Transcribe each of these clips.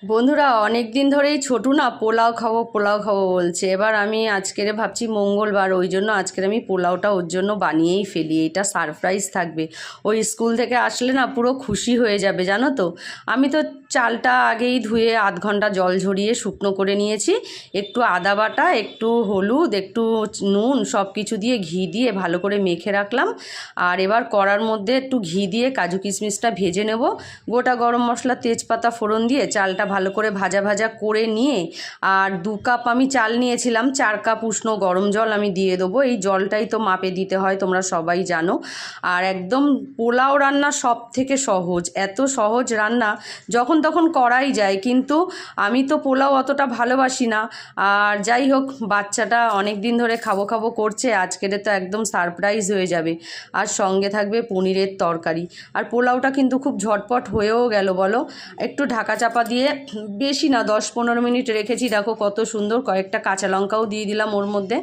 বন্ধুরা অনেক দিন ধরেই ছোটু না পোলাও খাবো বলছে। এবার আমি আজকের ভাবছি মঙ্গলবার, ওই জন্য আজকের আমি পোলাওটা ওর জন্য বানিয়েই ফেলি। এটা সারপ্রাইজ থাকবে। ওই স্কুল থেকে আসলে না পুরো খুশি হয়ে যাবে, জানো তো। আমি তো চালটা আগেই ধুয়ে আধ ঘন্টা জল ঝরিয়ে শুকনো করে নিয়েছি। একটু আদা বাটা, একটু হলুদ, একটু নুন সব কিছু দিয়ে ঘি দিয়ে ভালো করে মেখে রাখলাম। আর এবার কড়ার মধ্যে একটু ঘি দিয়ে কাজু কিশমিশটা ভেজে নেব। গোটা গরম মশলা, তেজপাতা ফোড়ন দিয়ে চালটা ভালো করে ভাজা ভাজা করে নিয়ে, আর 2 কাপ আমি চাল নিয়েছিলাম, 4 কাপ উষ্ণ গরম জল আমি দিয়ে দেবো। এই জলটাই তো মাপে দিতে হয়, তোমরা সবাই জানো। আর একদম পোলাও রান্না সব থেকে সহজ, এত সহজ রান্না যখন তখন করাই যায়, কিন্তু আমি তো পোলাও অতটা ভালোবাসি না। আর যাই হোক, বাচ্চাটা অনেক দিন ধরে খাবো খাবো করছে, আজকের তো একদম সারপ্রাইজ হয়ে যাবে। আর সঙ্গে থাকবে পনিরের তরকারি। আর পোলাওটা কিন্তু খুব ঝটপট হয়েও গেল বলো। একটু ঢাকা চাপা দিয়ে বেশি না 10-15 মিনিট রেখেছি। দেখো কত সুন্দর, কয়েকটা কাঁচা লঙ্কাও দিয়ে দিলাম ওর মধ্যে।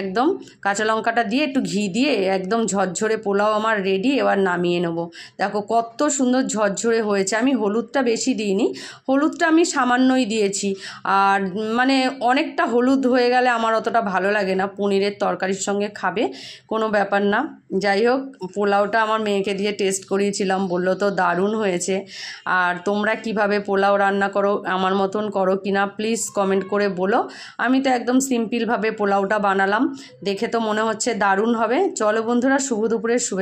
একদম কাঁচা লঙ্কাটা দিয়ে একটু ঘি দিয়ে একদম ঝরঝরে পোলাও আমার রেডি। এবার নামিয়ে নেব। দেখো কত সুন্দর ঝরঝরে হয়েছে। আমি হলুদটা বেশি দিইনি, হলুদটা আমি সামান্যই দিয়েছি। আর মানে অনেকটা হলুদ হয়ে গেলে আমার অতটা ভালো লাগে না, পনিরের তরকারির সঙ্গে খাবে কোনো ব্যাপার না। যাই হোক, পোলাওটা আমার মেয়েকে দিয়ে টেস্ট করিয়েছিলাম, বললো তো দারুণ হয়েছে। আর তোমরা কিভাবে পোলাও রান্না করো, আমার মতন করো কিনা প্লিজ কমেন্ট করে বলো। আমি তো একদম সিম্পলভাবে পোলাওটা বানালাম, দেখে তো মনে হচ্ছে দারুণ হবে। চলো বন্ধুরা, শুভ দুপুরের শুভেচ্ছা।